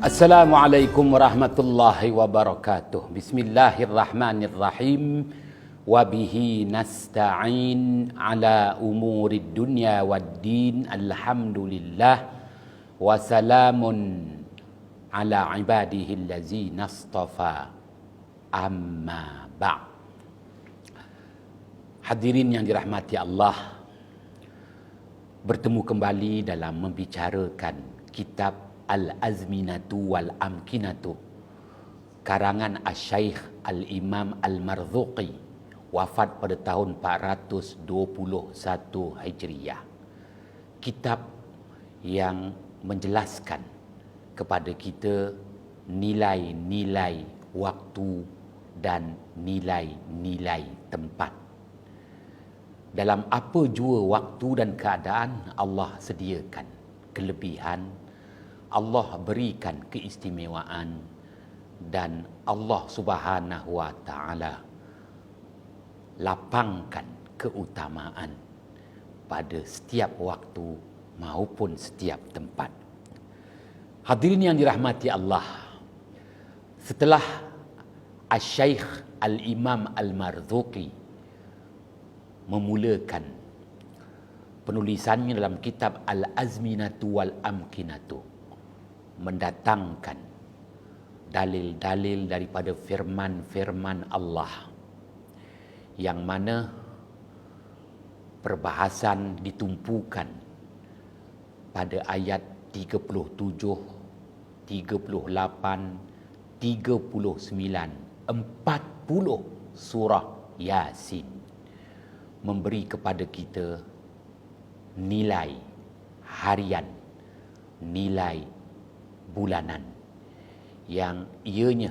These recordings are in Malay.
Assalamualaikum warahmatullahi wabarakatuh. Bismillahirrahmanirrahim. Wabihi nasta'in ala umurid dunya waddin. Alhamdulillah. Wassalamun ala ibadihi allazi nastafa. Amma ba'. Hadirin yang dirahmati Allah, bertemu kembali dalam membicarakan kitab Al-Azminatu wal-Amkinatu karangan Asy-Syaikh Al-Imam Al-Marzuqi, wafat pada tahun 421 Hijriah. Kitab yang menjelaskan kepada kita nilai-nilai waktu dan nilai-nilai tempat. Dalam apa jua waktu dan keadaan, Allah sediakan kelebihan, Allah berikan keistimewaan, dan Allah Subhanahu wa taala lapangkan keutamaan pada setiap waktu maupun setiap tempat. Hadirin yang dirahmati Allah, setelah Asy-Syaikh Al-Imam Al-Marzuqi memulakan penulisannya dalam kitab Al-Azminatu wal-Amkinatu, mendatangkan dalil-dalil daripada firman-firman Allah, yang mana perbahasan ditumpukan pada ayat 37, 38, 39, 40 surah Yasin, memberi kepada kita nilai harian, nilai bulanan, yang ianya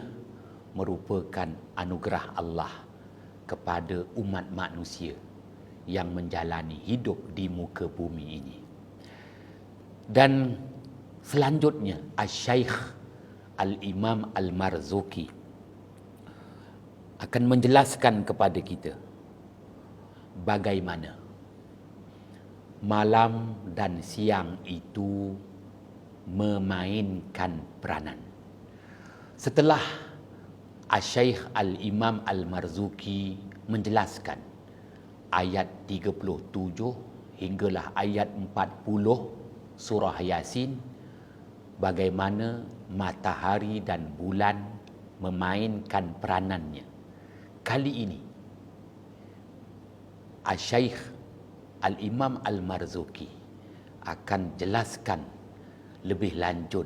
merupakan anugerah Allah kepada umat manusia yang menjalani hidup di muka bumi ini. Dan selanjutnya Asy-Syaikh Al-Imam Al-Marzuqi akan menjelaskan kepada kita bagaimana malam dan siang itu memainkan peranan. Setelah Asy-Syaikh Al-Imam Al-Marzuqi menjelaskan ayat 37 hinggalah ayat 40 surah Yasin, bagaimana matahari dan bulan memainkan peranannya, kali ini Asy-Syaikh Al-Imam Al-Marzuqi akan jelaskan lebih lanjut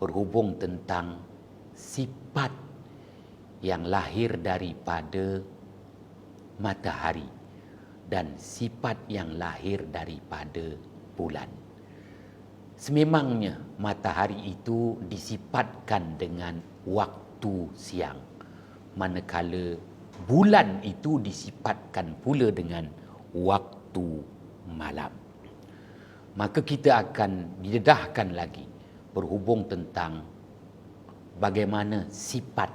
berhubung tentang sifat yang lahir daripada matahari dan sifat yang lahir daripada bulan. Sememangnya matahari itu disifatkan dengan waktu siang, manakala bulan itu disifatkan pula dengan waktu malam. Maka kita akan didedahkan lagi berhubung tentang bagaimana sifat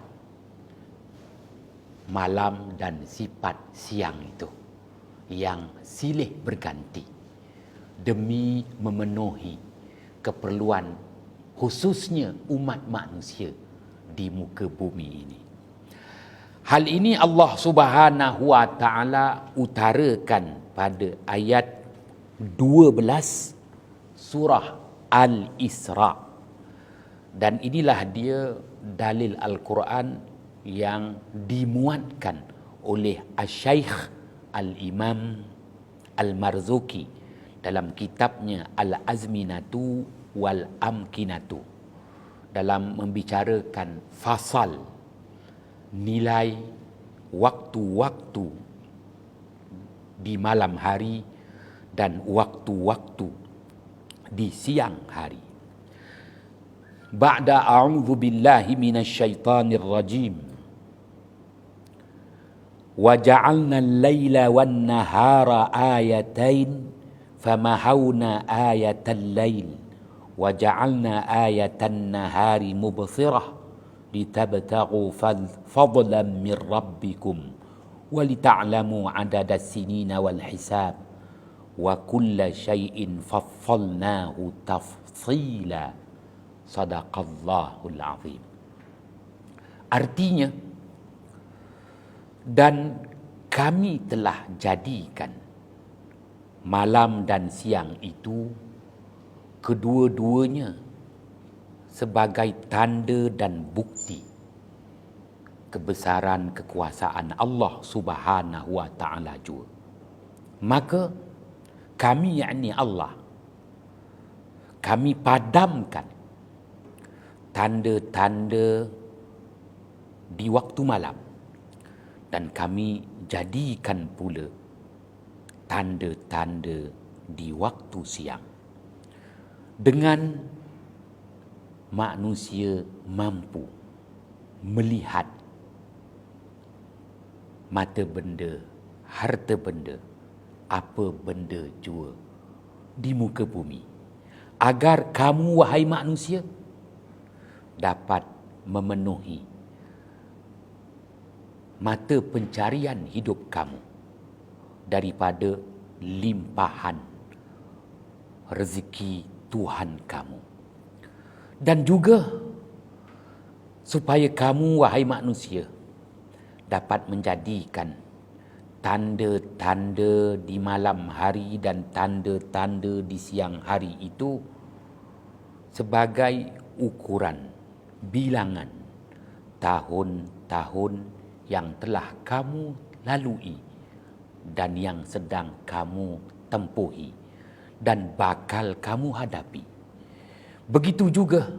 malam dan sifat siang itu yang silih berganti demi memenuhi keperluan khususnya umat manusia di muka bumi ini. Hal ini Allah Subhanahu wa taala utarakan pada ayat 12 surah Al-Isra, dan inilah dia dalil Al-Quran yang dimuatkan oleh Asy-Syaikh Al-Imam Al-Marzuqi dalam kitabnya Al-Azminatu wal-Amkinatu, dalam membicarakan fasal nilai waktu-waktu di malam hari dan waktu-waktu di siang hari. Ba'da a'udzu billahi minasyaitonir rajim. Wa ja'alna al-laila wan-nahara ayatain famahawna ayatal lail wa ja'alna ayatan nahari mubsirah litabtaghu fadlan min rabbikum wa lita'lamu 'adada as-sinina wal hisab wa kulla syai'in faffalnahu tafsila Sadaqallahul azim. Artinya, dan kami telah jadikan malam dan siang itu kedua-duanya sebagai tanda dan bukti kebesaran kekuasaan Allah Subhanahu wa taala jua. Maka kami, yakni Allah, kami padamkan tanda-tanda di waktu malam, dan kami jadikan pula tanda-tanda di waktu siang, dengan manusia mampu melihat mata benda, harta benda, apa benda jua di muka bumi, agar kamu, wahai manusia, dapat memenuhi mata pencarian hidup kamu daripada limpahan rezeki Tuhan kamu. Dan juga supaya kamu, wahai manusia, dapat menjadikan tanda-tanda di malam hari dan tanda-tanda di siang hari itu sebagai ukuran bilangan tahun-tahun yang telah kamu lalui dan yang sedang kamu tempuhi dan bakal kamu hadapi. Begitu juga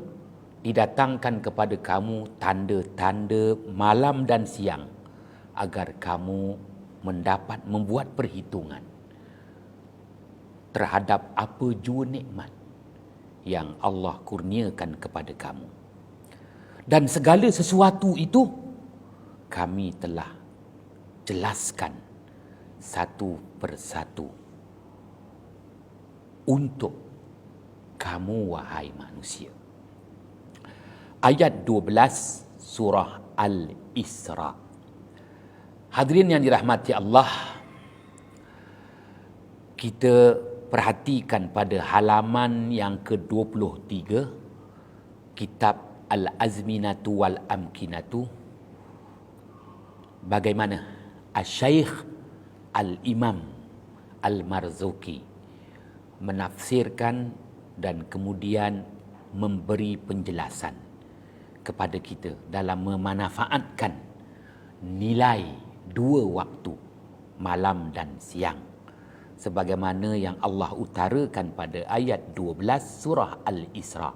didatangkan kepada kamu tanda-tanda malam dan siang agar kamu mendapat membuat perhitungan terhadap apa jua nikmat yang Allah kurniakan kepada kamu. Dan segala sesuatu itu kami telah jelaskan satu persatu untuk kamu, wahai manusia. Ayat 12 surah Al-Isra. Hadirin yang dirahmati Allah, kita perhatikan pada halaman yang ke-23 kitab Al-Azminatu wal-Amkinatu, bagaimana Asy-Syaikh Al-Imam Al-Marzuki menafsirkan dan kemudian memberi penjelasan kepada kita dalam memanfaatkan nilai dua waktu, malam dan siang, sebagaimana yang Allah utarakan pada ayat 12 surah Al-Isra.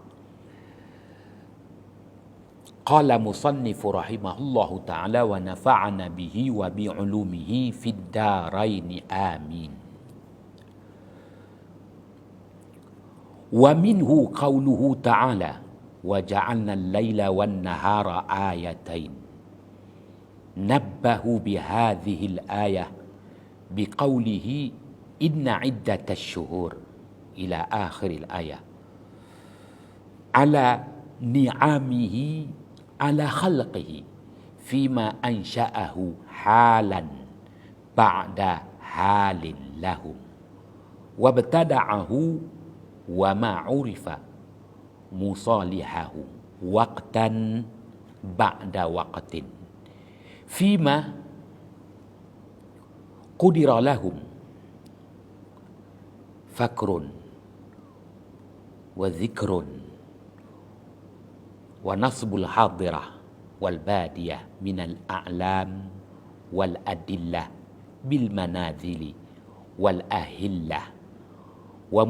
Qala musannifu rahimahullahu ta'ala wa nafa'ana bihi wa bi'ulumihi fid daraini amin. Wa minhu qawluhu ta'ala wa ja'alna al-laila wan nahara ayatain. Nabbahu bihadhihi al-ayah biqawlihi inna iddatash syuhur ila akhir al-ayah ala ni'amihi ala khalqihi fima ansha'ahu halan ba'da halin lahum wabtada'ahu wa ma'urifa musalihahu waqtan ba'da waqtin fima qudira lahum fakrun wa zikrun wa nasbul hadirah wal badiyah minal a'lam wal adillah bil manazili wal ahillah wa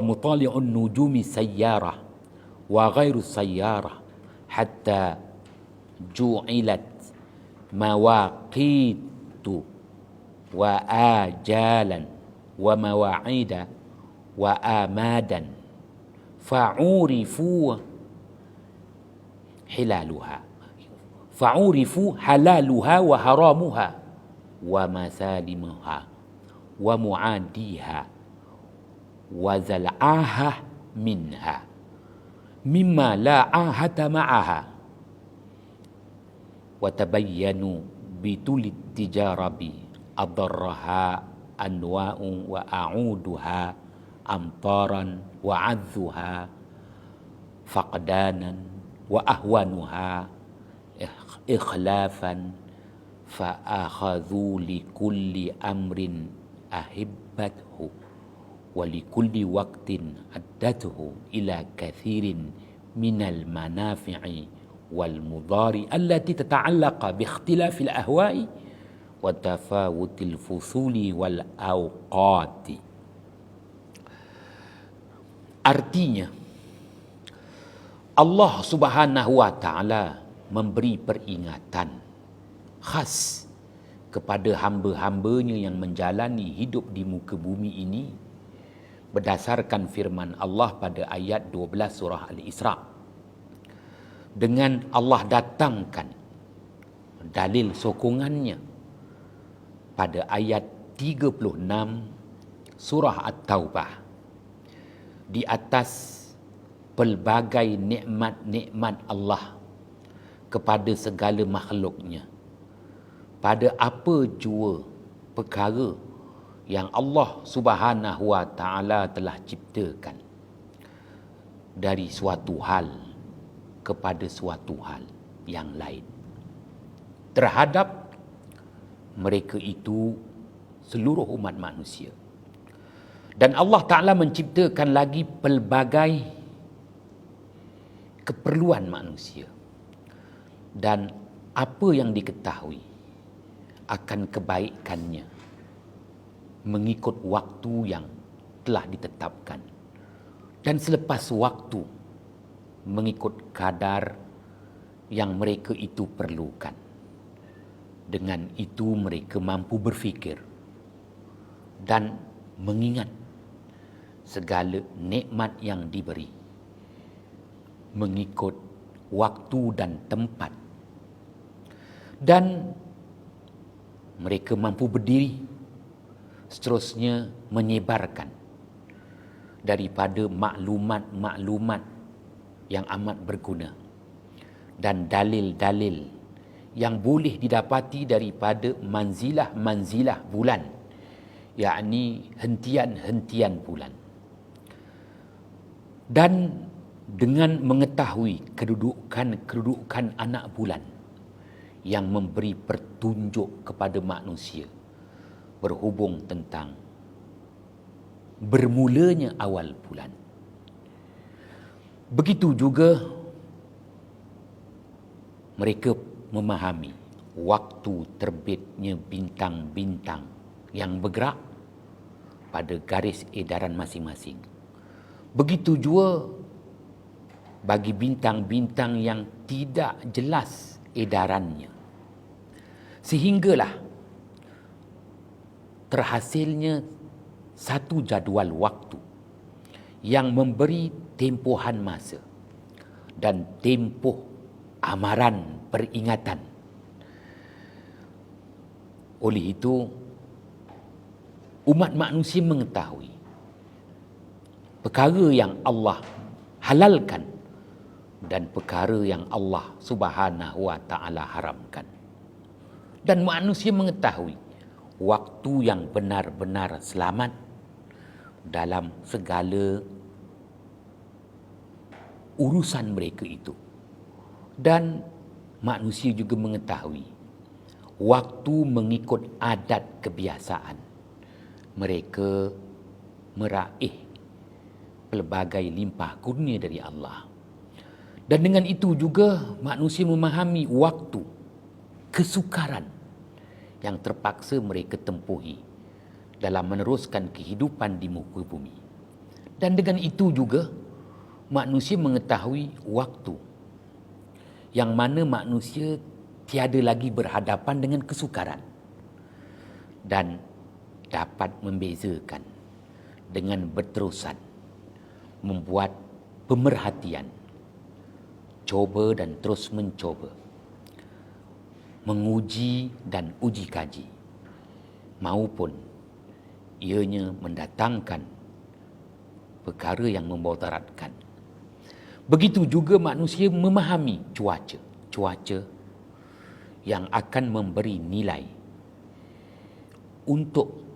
mutali'un nujumi sayyarah wa ghairu sayyarah hatta ju'ilat mawaqitu wa ajalan wa mawa'ida wa amadan fa'urifu halaluha wa haramuha wa masalimuha wa mu'adiha wa zal'aha minha mimma la ahata ma'aha wa tabayyanu bitulit tijarabi adarraha anwa'u wa a'uduha amtaran wa adzuha faqdanan wa ahwanuha ikhlafan fa akhadhu li kulli amrin ahibbathu wa li kulli waqtin addathu ila kathirin minal manafi'i wal mudari allati tata'allaqa bi ikhtilafil ahwa'i wa tafawutil fusuli wal awqati. Artinya, Allah Subhanahu wa taala memberi peringatan khas kepada hamba-hambanya yang menjalani hidup di muka bumi ini berdasarkan firman Allah pada ayat 12 surah Al-Isra. Dengan Allah datangkan dalil sokongannya pada ayat 36 surah At-Taubah di atas pelbagai nikmat-nikmat Allah kepada segala makhluknya, pada apa jua perkara yang Allah Subhanahu wa taala telah ciptakan dari suatu hal kepada suatu hal yang lain terhadap mereka itu seluruh umat manusia. Dan Allah Ta'ala menciptakan lagi pelbagai keperluan manusia. Dan apa yang diketahui akan kebaikannya mengikut waktu yang telah ditetapkan. Dan selepas waktu mengikut kadar yang mereka itu perlukan. Dengan itu mereka mampu berfikir dan mengingat segala nikmat yang diberi mengikut waktu dan tempat, dan mereka mampu berdiri seterusnya menyebarkan daripada maklumat-maklumat yang amat berguna dan dalil-dalil yang boleh didapati daripada manzilah-manzilah bulan, yakni hentian-hentian bulan. Dan dengan mengetahui kedudukan anak bulan yang memberi petunjuk kepada manusia berhubung tentang bermulanya awal bulan. Begitu juga mereka memahami waktu terbitnya bintang-bintang yang bergerak pada garis edaran masing-masing. Begitu juga bagi bintang-bintang yang tidak jelas edarannya. Sehinggalah terhasilnya satu jadual waktu yang memberi tempohan masa dan tempoh amaran peringatan. Oleh itu, umat manusia mengetahui perkara yang Allah halalkan dan perkara yang Allah Subhanahu wa taala haramkan. Dan manusia mengetahui waktu yang benar-benar selamat dalam segala urusan mereka itu. Dan manusia juga mengetahui waktu mengikut adat kebiasaan mereka meraih pelbagai limpah kurnia dari Allah. Dan dengan itu juga manusia memahami waktu kesukaran yang terpaksa mereka tempuhi dalam meneruskan kehidupan di muka bumi. Dan dengan itu juga manusia mengetahui waktu yang mana manusia tiada lagi berhadapan dengan kesukaran dan dapat membezakan dengan berterusan membuat pemerhatian, coba dan terus mencoba, menguji dan uji kaji, maupun ianya mendatangkan perkara yang memudaratkan. Begitu juga manusia memahami cuaca yang akan memberi nilai untuk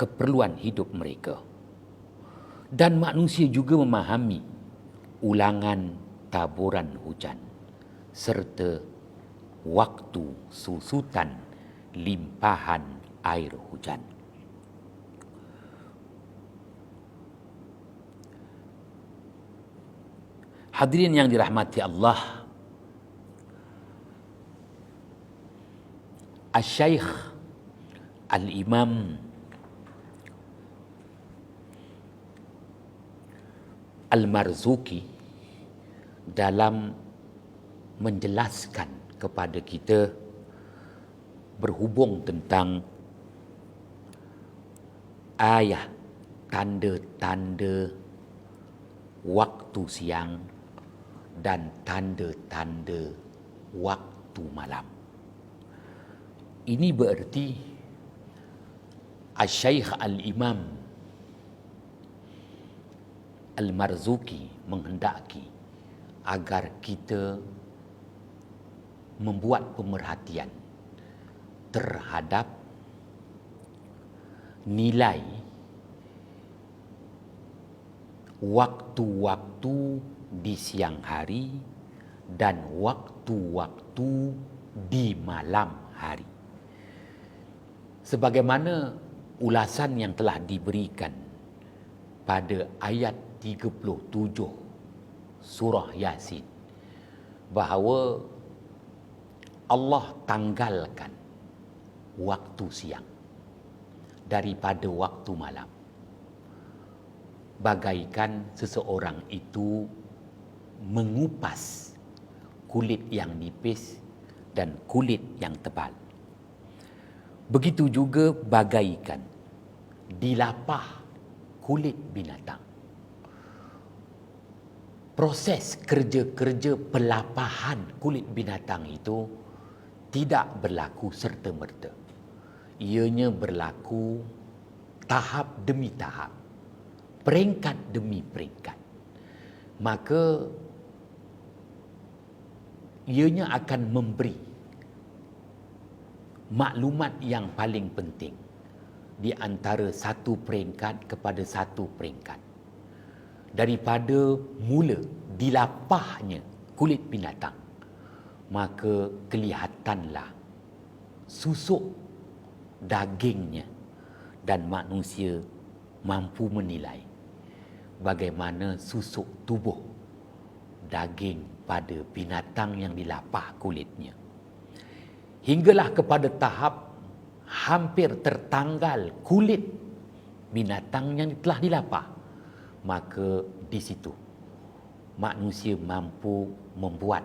keperluan hidup mereka. Dan manusia juga memahami ulangan taburan hujan serta waktu susutan limpahan air hujan. Hadirin yang dirahmati Allah, Asy-Syaikh Al-Imam Al-Marzuki dalam menjelaskan kepada kita berhubung tentang ayat tanda-tanda waktu siang dan tanda-tanda waktu malam. Ini bererti Asy-Syaikh Al-Imam Al-Marzuki menghendaki agar kita membuat pemerhatian terhadap nilai waktu-waktu di siang hari dan waktu-waktu di malam hari. Sebagaimana ulasan yang telah diberikan pada ayat 37 surah Yasin, bahawa Allah tanggalkan waktu siang daripada waktu malam, bagaikan seseorang itu mengupas kulit yang nipis dan kulit yang tebal. Begitu juga bagaikan dilapah kulit binatang. Proses kerja-kerja pelapahan kulit binatang itu tidak berlaku serta-merta. Ianya berlaku tahap demi tahap, peringkat demi peringkat. Maka ianya akan memberi maklumat yang paling penting di antara satu peringkat kepada satu peringkat. Daripada mula dilapahnya kulit binatang, maka kelihatanlah susuk dagingnya, dan manusia mampu menilai bagaimana susuk tubuh daging pada binatang yang dilapah kulitnya. Hinggalah kepada tahap hampir tertanggal kulit binatang yang telah dilapah, maka di situ manusia mampu membuat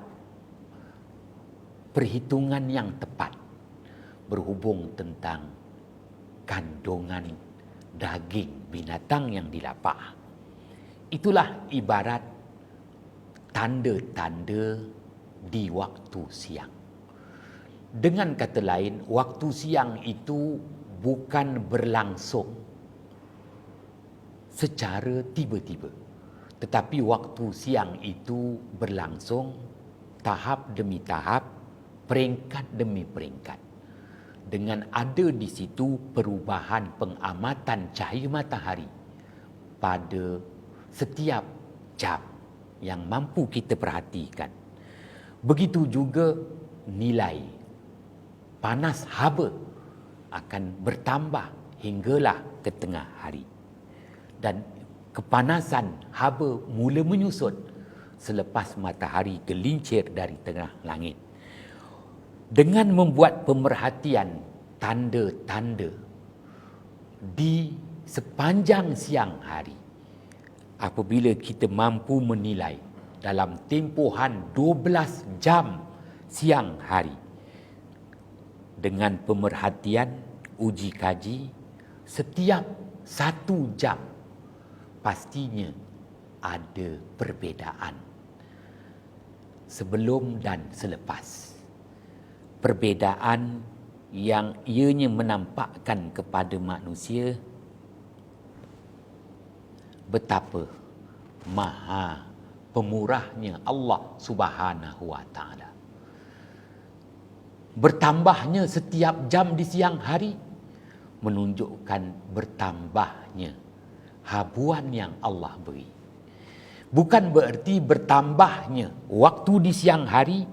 perhitungan yang tepat berhubung tentang kandungan daging binatang yang dilapah. Itulah ibarat tanda-tanda di waktu siang. Dengan kata lain, waktu siang itu bukan berlangsung secara tiba-tiba, tetapi waktu siang itu berlangsung tahap demi tahap, peringkat demi peringkat, dengan ada di situ perubahan pengamatan cahaya matahari pada setiap jam yang mampu kita perhatikan. Begitu juga nilai panas haba akan bertambah hinggalah ke tengah hari, dan kepanasan haba mula menyusut selepas matahari gelincir dari tengah langit. Dengan membuat pemerhatian tanda-tanda di sepanjang siang hari, apabila kita mampu menilai dalam tempohan 12 jam siang hari, dengan pemerhatian uji kaji setiap 1 jam, pastinya ada perbezaan sebelum dan selepas. Perbezaan yang ianya menampakkan kepada manusia betapa maha pemurahnya Allah Subhanahu wa taala. Bertambahnya setiap jam di siang hari menunjukkan bertambahnya habuan yang Allah beri. Bukan bererti bertambahnya waktu di siang hari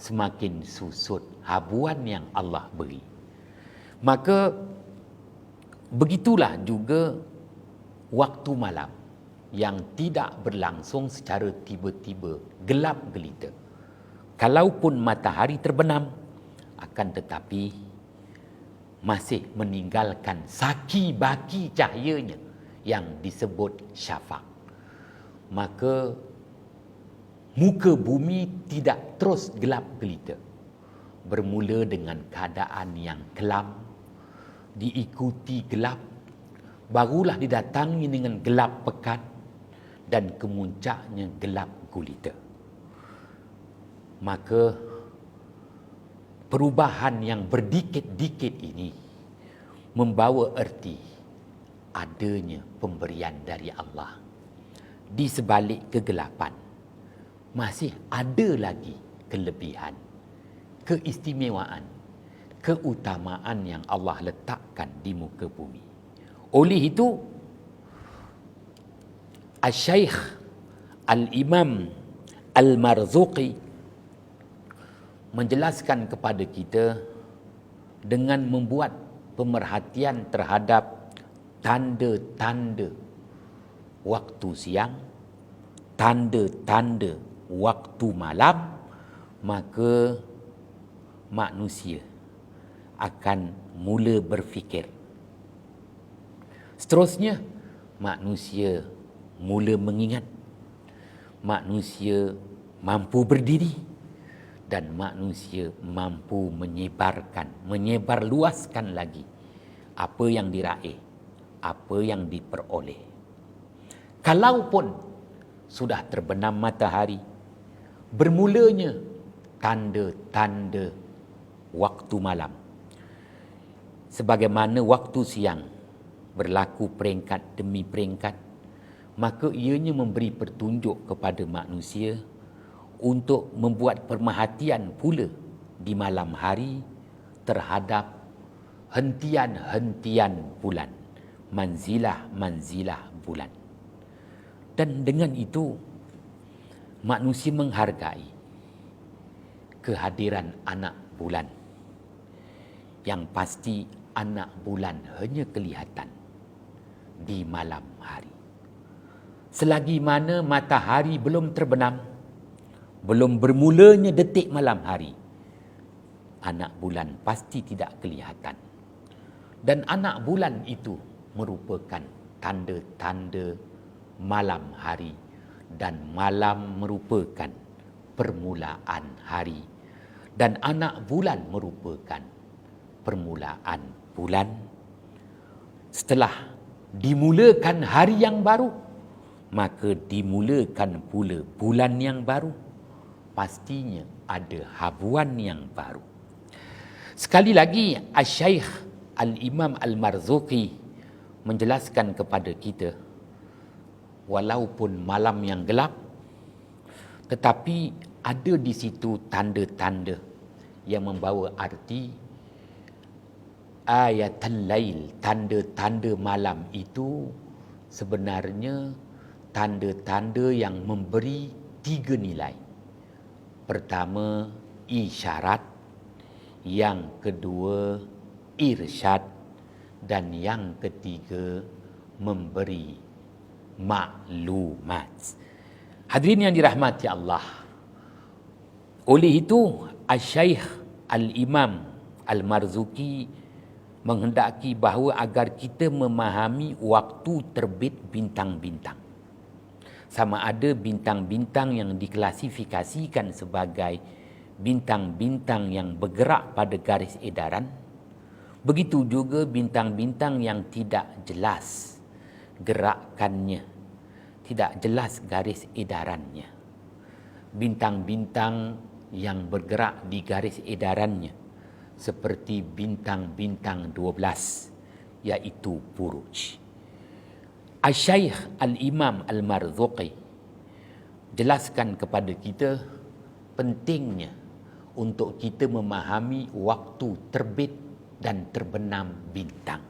semakin susut habuan yang Allah beri. Maka begitulah juga waktu malam yang tidak berlangsung secara tiba-tiba, gelap gelita. Kalaupun matahari terbenam, akan tetapi masih meninggalkan saki-baki cahayanya yang disebut syafaq. Maka muka bumi tidak terus gelap gelita. Bermula dengan keadaan yang kelam, diikuti gelap, barulah didatangi dengan gelap pekat, dan kemuncaknya gelap gulita. Maka perubahan yang berdikit-dikit ini membawa erti adanya pemberian dari Allah. Di sebalik kegelapan masih ada lagi kelebihan, keistimewaan, keutamaan yang Allah letakkan di muka bumi. Oleh itu, Al-Syaikh Al-Imam Al-Marzuqi menjelaskan kepada kita dengan membuat pemerhatian terhadap tanda-tanda waktu siang, tanda-tanda waktu malam, maka manusia akan mula berfikir. Seterusnya, manusia mula mengingat, manusia mampu berdiri, dan manusia mampu menyebarluaskan lagi apa yang diraih, apa yang diperoleh. Kalaupun sudah terbenam matahari, bermulanya tanda-tanda waktu malam. Sebagaimana waktu siang berlaku peringkat demi peringkat, maka ianya memberi petunjuk kepada manusia untuk membuat perhatian pula di malam hari terhadap hentian-hentian bulan, manzilah-manzilah bulan. Dan dengan itu, manusia menghargai kehadiran anak bulan. Yang pasti anak bulan hanya kelihatan di malam hari. Selagi mana matahari belum terbenam, belum bermulanya detik malam hari, anak bulan pasti tidak kelihatan. Dan anak bulan itu merupakan tanda-tanda malam hari, dan malam merupakan permulaan hari, dan anak bulan merupakan permulaan bulan. Setelah dimulakan hari yang baru, maka dimulakan pula bulan yang baru. Pastinya ada habuan yang baru. Sekali lagi, Al-Syaikh Al-Imam Al-Marzuqi menjelaskan kepada kita, walaupun malam yang gelap, tetapi ada di situ tanda-tanda yang membawa arti ayatul lail. Tanda-tanda malam itu sebenarnya tanda-tanda yang memberi 3 nilai. Pertama, isyarat. Yang kedua, irsyad. Dan yang ketiga, memberi maklumat. Hadirin yang dirahmati Allah, oleh itu Al-Syaikh Al-Imam Al-Marzuqi menghendaki bahawa agar kita memahami waktu terbit bintang-bintang, sama ada bintang-bintang yang diklasifikasikan sebagai bintang-bintang yang bergerak pada garis edaran, begitu juga bintang-bintang yang tidak jelas gerakannya, tidak jelas garis edarannya. Bintang-bintang yang bergerak di garis edarannya seperti bintang-bintang 12, iaitu buruj. Al-Syaikh Al-Imam Al-Marzuqi jelaskan kepada kita pentingnya untuk kita memahami waktu terbit dan terbenam bintang.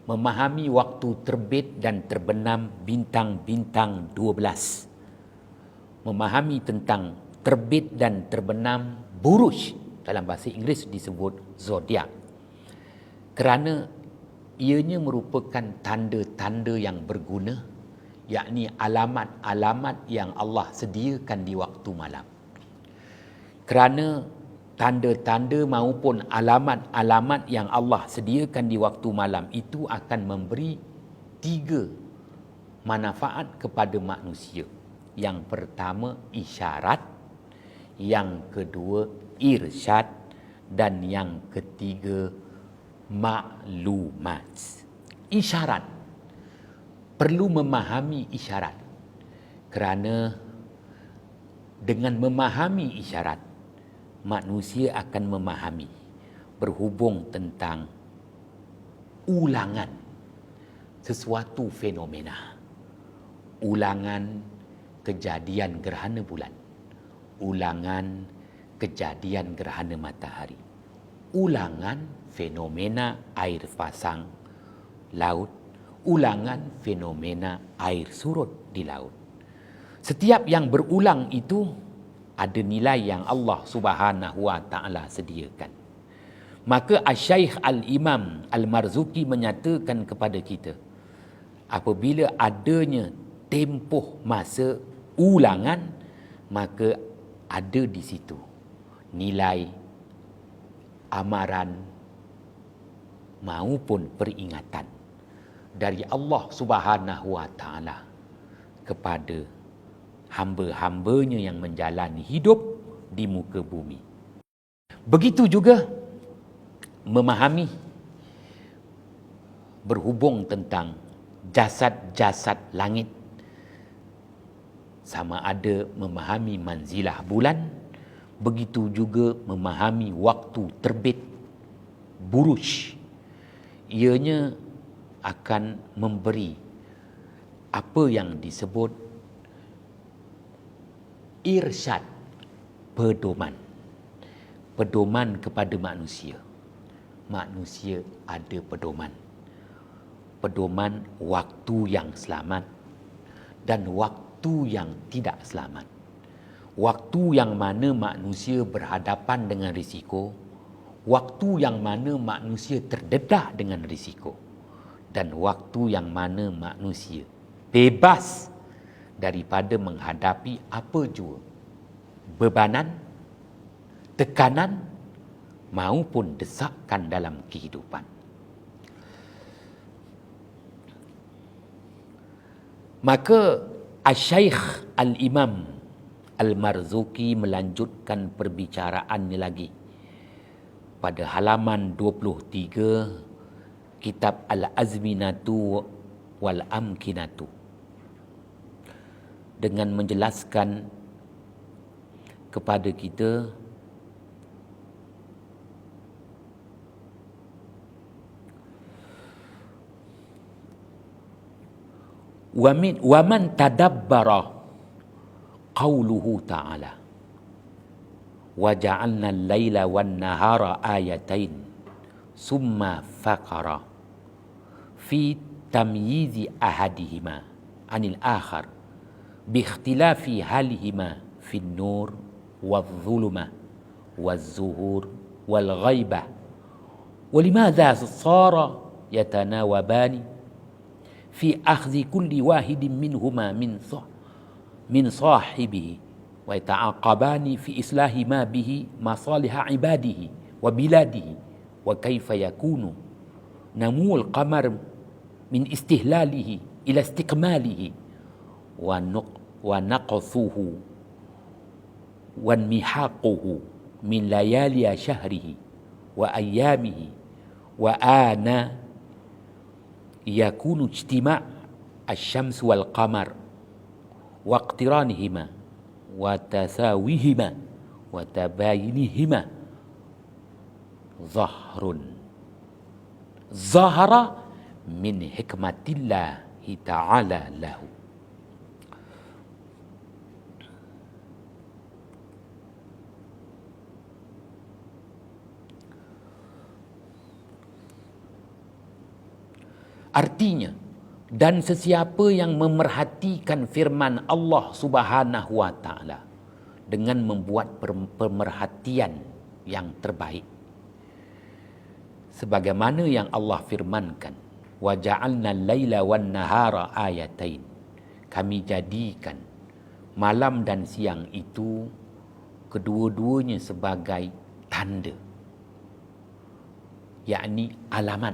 Memahami waktu terbit dan terbenam bintang-bintang 12. Memahami tentang terbit dan terbenam buruj, dalam bahasa Inggeris disebut zodiak. Kerana ianya merupakan tanda-tanda yang berguna, yakni alamat-alamat yang Allah sediakan di waktu malam. Kerana tanda-tanda maupun alamat-alamat yang Allah sediakan di waktu malam itu akan memberi 3 manfaat kepada manusia. Yang pertama isyarat, yang kedua irsyad, dan yang ketiga maklumat. Isyarat, perlu memahami isyarat, kerana dengan memahami isyarat manusia akan memahami berhubung tentang ulangan sesuatu fenomena, ulangan kejadian gerhana bulan, ulangan kejadian gerhana matahari, ulangan fenomena air pasang laut, ulangan fenomena air surut di laut. Setiap yang berulang itu ada nilai yang Allah Subhanahu wa taala sediakan. Maka Asy-Syaikh Al-Imam Al-Marzuki menyatakan kepada kita, apabila adanya tempoh masa ulangan, maka ada di situ nilai amaran maupun peringatan dari Allah Subhanahu wa taala kepada hamba-hambanya yang menjalani hidup di muka bumi. Begitu juga memahami berhubung tentang jasad-jasad langit, sama ada memahami manzilah bulan, begitu juga memahami waktu terbit buruj. Ianya akan memberi apa yang disebut irsyad, pedoman. Pedoman kepada manusia. Manusia ada pedoman. Pedoman waktu yang selamat dan waktu yang tidak selamat. Waktu yang mana manusia berhadapan dengan risiko, waktu yang mana manusia terdedah dengan risiko, dan waktu yang mana manusia bebas daripada menghadapi apa jua bebanan, tekanan maupun desakan dalam kehidupan. Maka Asy-Syaikh Al-Imam Al-Marzuki melanjutkan perbicaraannya lagi pada halaman 23 kitab Al-Azminatu wal Amkinatu, dengan menjelaskan kepada kita wa man tadabbara qauluhu ta'ala wa ja'alna al-laila wan-nahara ayatain summa faqara fi tamyizi ahadihima anil akhar bi ikhtilafi halihima fi an-nur wadh-dhulumah waz-zuhur wal-ghaibah wa limadha sara yatanawabani fi akhdhi kulli wahidin minhuma min sahibihi wa yata'aqabani fi islahi ma bihi masalih ibadihi wa biladihi wa kaifa yakunu namul qamar min istihlalihi ila istiqmalihi wa naqthuhu wa mihaquhu min layali syahrihi wa ayyamihi wa ana yakunu ijtima' asy-syams wal qamar wa iqtiranihima wa tasawihima wa tabayinihima zahara min hikmatillahi ta'ala lahu. Artinya, dan sesiapa yang memerhatikan firman Allah Subhanahu wa taala dengan membuat pemerhatian yang terbaik, sebagaimana yang Allah firmankan, wa ja'alna al-laila wan nahara ayatain, kami jadikan malam dan siang itu kedua-duanya sebagai tanda, yakni alamat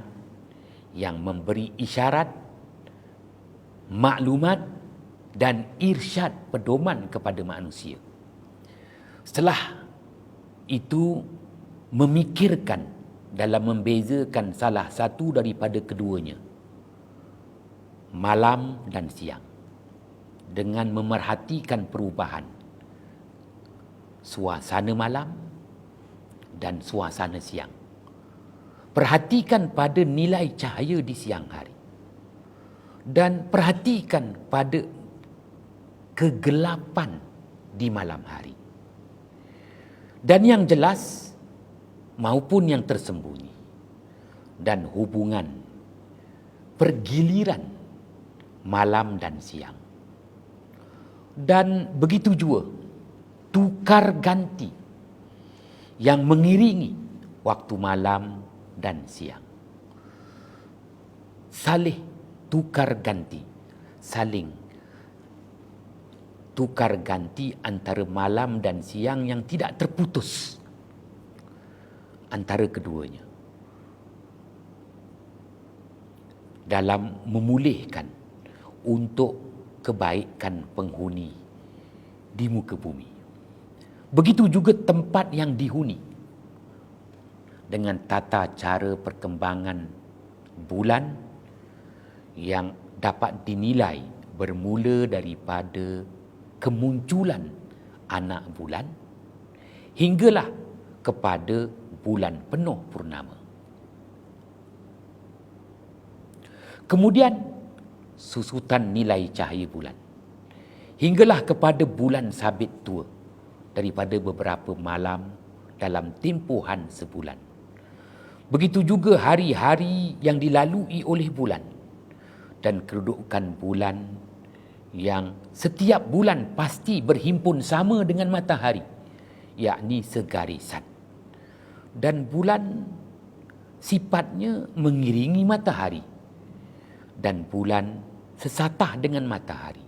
yang memberi isyarat, maklumat dan irsyad, pedoman kepada manusia. Setelah itu memikirkan dalam membezakan salah satu daripada keduanya, malam dan siang, dengan memerhatikan perubahan suasana malam dan suasana siang. Perhatikan pada nilai cahaya di siang hari dan perhatikan pada kegelapan di malam hari. Dan yang jelas maupun yang tersembunyi, dan hubungan pergiliran malam dan siang. Dan begitu juga tukar ganti yang mengiringi waktu malam dan siang. Saling tukar ganti, saling tukar ganti antara malam dan siang yang tidak terputus antara keduanya, dalam memulihkan untuk kebaikan penghuni di muka bumi. Begitu juga tempat yang dihuni, dengan tata cara perkembangan bulan yang dapat dinilai bermula daripada kemunculan anak bulan hinggalah kepada bulan penuh purnama. Kemudian susutan nilai cahaya bulan hinggalah kepada bulan sabit tua daripada beberapa malam dalam tempohan sebulan. Begitu juga hari-hari yang dilalui oleh bulan dan kedudukan bulan yang setiap bulan pasti berhimpun sama dengan matahari, yakni segarisan. Dan bulan sifatnya mengiringi matahari, dan bulan sesatah dengan matahari,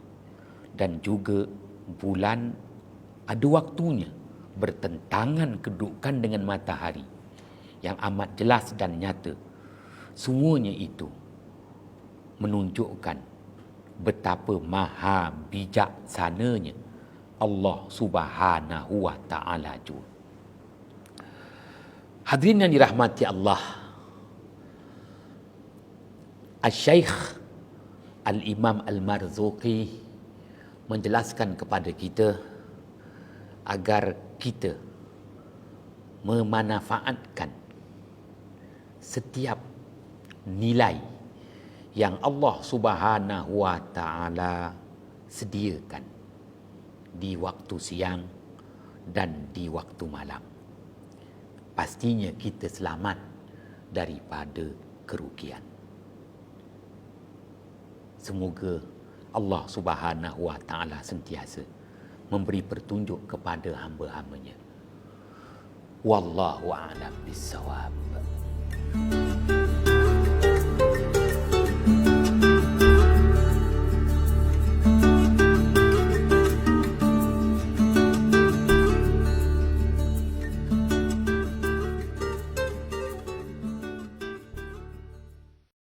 dan juga bulan ada waktunya bertentangan kedudukan dengan matahari yang amat jelas dan nyata. Semuanya itu menunjukkan betapa maha bijaksananya Allah Subhanahu wa taala juga. Hadirin yang dirahmati Allah, Al-Syaikh Al-Imam Al-Marzuqi menjelaskan kepada kita agar kita memanfaatkan setiap nilai yang Allah Subhanahu wa taala sediakan di waktu siang dan di waktu malam. Pastinya kita selamat daripada kerugian. Semoga Allah Subhanahu wa taala sentiasa memberi petunjuk kepada hamba-hambanya. Wallahu a'lam bissawab.